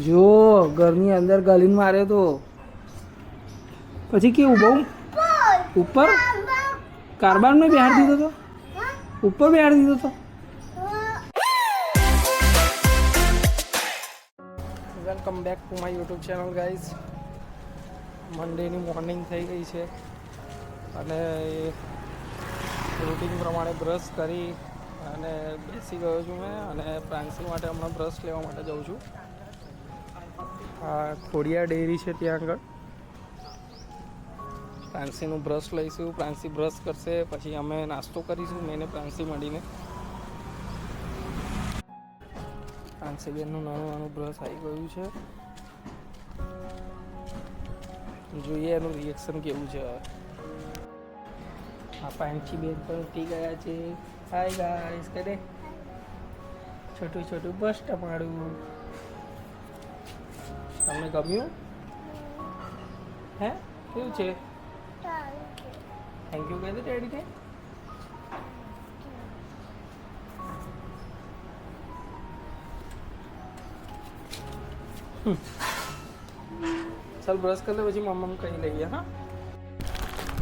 જો ઘરની અંદર ગાલીને માર્યો તો પછી કેવું બહુ ઉપર કાર્બાનમાં બેહાડી દીધો તો ઉપર બેહાડી દીધો તો. Welcome back to my YouTube channel guys. મંડેની મોર્નિંગ થઈ ગઈ છે અને રૂટીન પ્રમાણે બ્રશ કરી અને બેસી ગયો છું મેં અને પ્રાંસી માટે હમણાં બ્રશ લેવા માટે જાઉં છું. આ ખોડિયા ડેરી છે ત્યાં આગળ. પ્રાંસીનું બ્રશ લઈશું, પ્રાંસી બ્રશ કરશે, પછી અમે નાસ્તો કરીશું મેં ને પ્રાંસી મળીને. પ્રાંસી બેનનું નાનું નાનું બ્રશ આવી ગયું છે, જોઈએ એનું રિએક્શન કેવું છે. આ પાંચી બેન પણ ઉઠી ગયા છે. હાય ગાઈસ કહે દે, છોટું છોટું બસ તમારું. તમને ગમ્યું? હે કેવું છે? થેન્ક યુ કહી દે ડેડીને. ચાલ બ્રશ કરી લે પછી મમ્મ કહી લઈએ. હા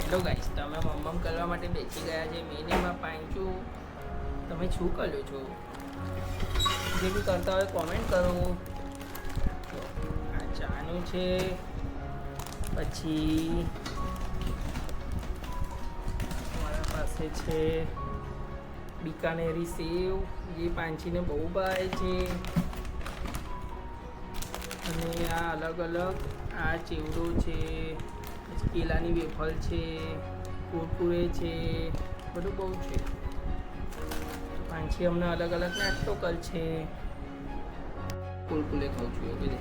હેલો ગાઈસ, તમે મમ્મ કરવા માટે બેસી ગયા છે. મેનેમાં પાંચું તમે શું કર્યો છો? જે બી કરતા હોય કોમેન્ટ કરો. આ ચાનું છે, પછી મારા પાસે છે બીકાનેરી સેવ, જે પાંચીને બહુ ભાવે છે. અને આ અલગ અલગ આ ચેવડો છે, પછી કેલાની વેફર છે, કુરકુરે છે, બધું બહુ છે. પાંચી અમને અલગ અલગ નાસ્તો કર છે. કુરકુરે ખાઉં છું એવું બધે.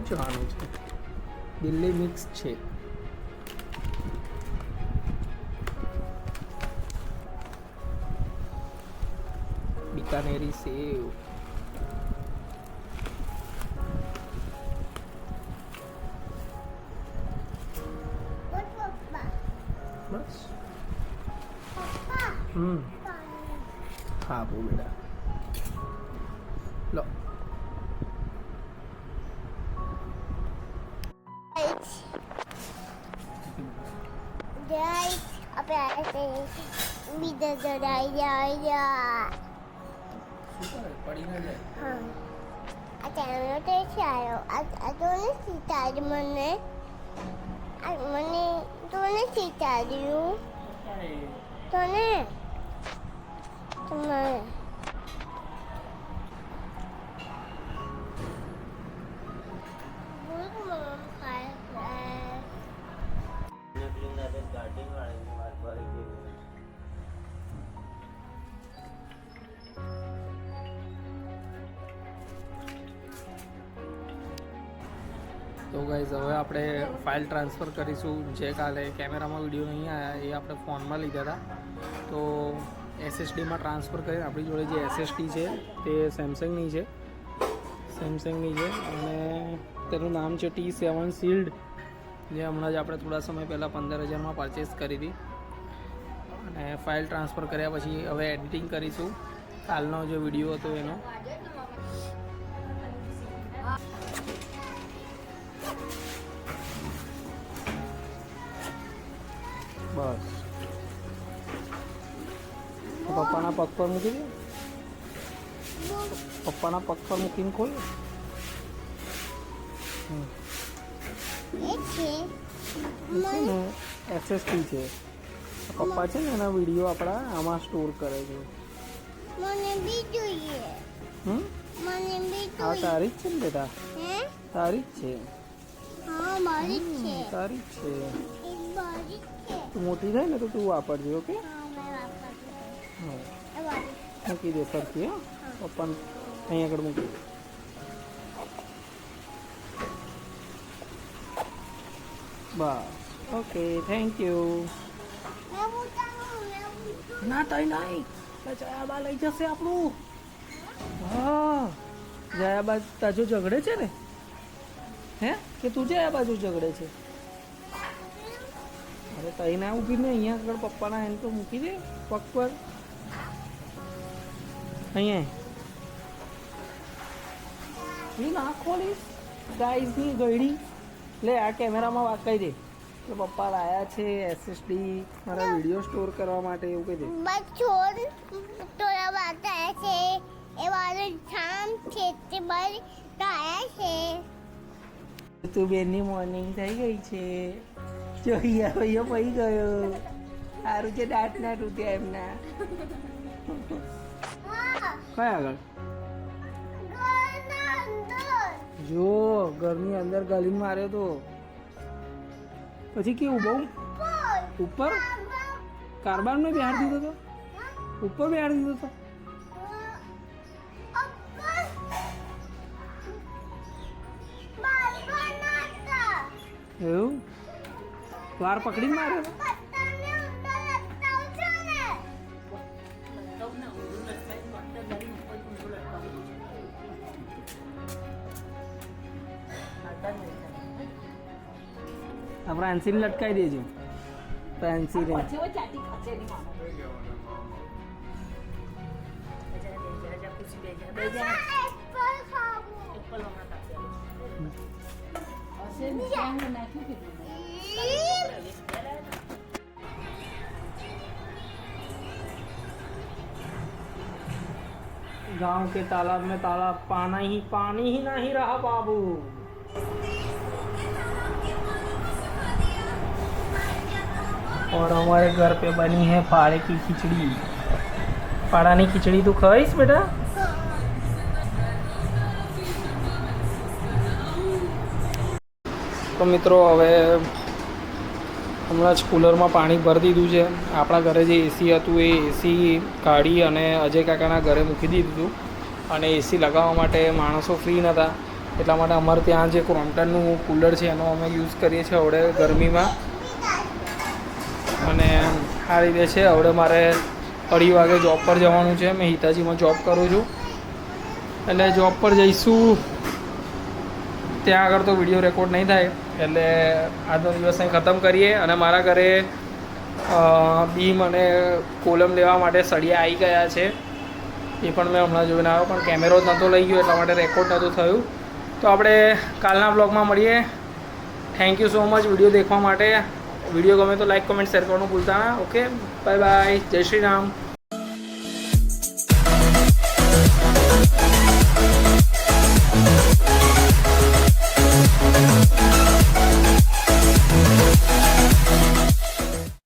જવાનું છે દિલ્હી મિક્સ છે. બીકાનેરી સેવ, બસ. હા બહુ બેટા લો. Guys, apa ada video dari ya? પડી ના જાય. हाँ, अचानक तो चारो, तो ने सितार मने, तो ने सितारियो, तो ने, तुम्हारे. તો ગાઈઝ હવે આપણે ફાઇલ ટ્રાન્સફર કરીશું. જે કાલે કેમેરામાં વિડીયો નહીં આવ્યા એ આપણે ફોનમાં લીધા હતા, તો એસએસડીમાં ટ્રાન્સફર કરીને આપણી જોડે જે એસએસડી છે તે સેમસંગની છે અને તેનું નામ છે T7 શિલ્ડ, જે હમણાં જ આપણે થોડા સમય પહેલાં 15,000માં પરચેસ કરી હતી. અને ફાઇલ ટ્રાન્સફર કર્યા પછી હવે એડિટિંગ કરીશું કાલનો જે વિડીયો હતો એનો. બસ પપ્પાના પગ પર મૂકી દે, પપ્પાના પગ પર મૂકીને ખોલ. એસએસડી છે પપ્પા છે ને એના વિડીયો આપણા આમાં સ્ટોર કરે છે. મને બી જોઈએ. મને બી જોઈએ. હા તારી જ છે ને બેટા, હે? તારી જ છે. હા મારી જ છે. તારી જ છે. એક મારી જ છે. તું મોટી થાય ને તો તું વાપરજે. ઓકે હા મેં વાપરતી. હા એ મારી. મૂકી દે સરખી. હા પપ્પાને અહીં આગળ મૂકી દે. બસ ઓકે થેન્ક યુ. ના તઈ નહીં, ચયા બા લઈ જશે આપણું. હા જયા બાજુ ઝઘડે છે ને હે કે તું જયા બાજુ ઝઘડે છે અરે તઈ ના ઊભી ને અહીંયા આગળ પપ્પાના એને તો મૂકી દે પગ પર અહીંયા એ ના ખોલીશ ગાઈઝની ગયડી લે આ કેમેરામાં વાત કહી દે કે પપ્પા લાયા છે એસએસડી મારા વિડીયો સ્ટોર કરવા માટે એવું કહી દે બચ્ચોન તોરા વાત છે એ વાળો જામ છે તે બર તાયા છે તું બેનની મોર્નિંગ થઈ ગઈ છે જોઈ ભાઈઓ પડી ગયો સારું છે દાંત ના તૂટ્યા એમના કયા આગળ જો ઘરની અંદર ગલીને માર્યો તો પછી કેવું બહુ ઉપર કારબાન ને બિહાર દીધો તો ઉપર બિહાર દીધો તો એવું વાર પકડીને માર્યો આ ફ્રાન્સીને લટકાઈ દેજો ફ્રાન્સીને गांव के तालाब में पानी ही नहीं रहा बाबू और हमारे घर पे बनी है फाड़े की खिचड़ी फाड़ानी खिचड़ी तू खाईस बेटा तो મિત્રો હવે હમણાં જ કુલરમાં પાણી ભરી દીધું છે આપણા ઘરે જે એસી હતું એ એસી કાઢી અને અજય કાકાના ઘરે મૂકી દીધું અને એસી લગાવવા માટે માણસો ફ્રી નહોતા એટલા માટે અમારે ત્યાં જે ક્રોમ્પટનનું કુલર છે એનો અમે યુઝ કરીએ છીએ હવે ગરમીમાં અને આ રીતે છે હવે મારે 2:30 વાગે જોબ પર જવાનું છે મેં હિતાજીમાં જોબ કરું છું એટલે જોબ પર જઈશું ત્યાં આગળ તો વિડીયો રેકોર્ડ નહીં થાય એટલે આજનો દિવસ અહીં ખતમ કરીએ અને મારા ઘરે બીમ અને કોલમ લેવા માટે સળિયા આવી ગયા છે એ પણ મેં હમણાં જોઈને આવ્યો પણ કેમેરો જ નહોતો લઈ ગયો એટલા માટે રેકોર્ડ નહોતું થયું તો આપણે કાલના બ્લોગમાં મળીએ thank you so much video દેખવા માટે વિડીયો ગમે તો લાઈક કમેન્ટ શેર કરવાનું ભૂલતા ના ઓકે બાય બાય જય શ્રી રામ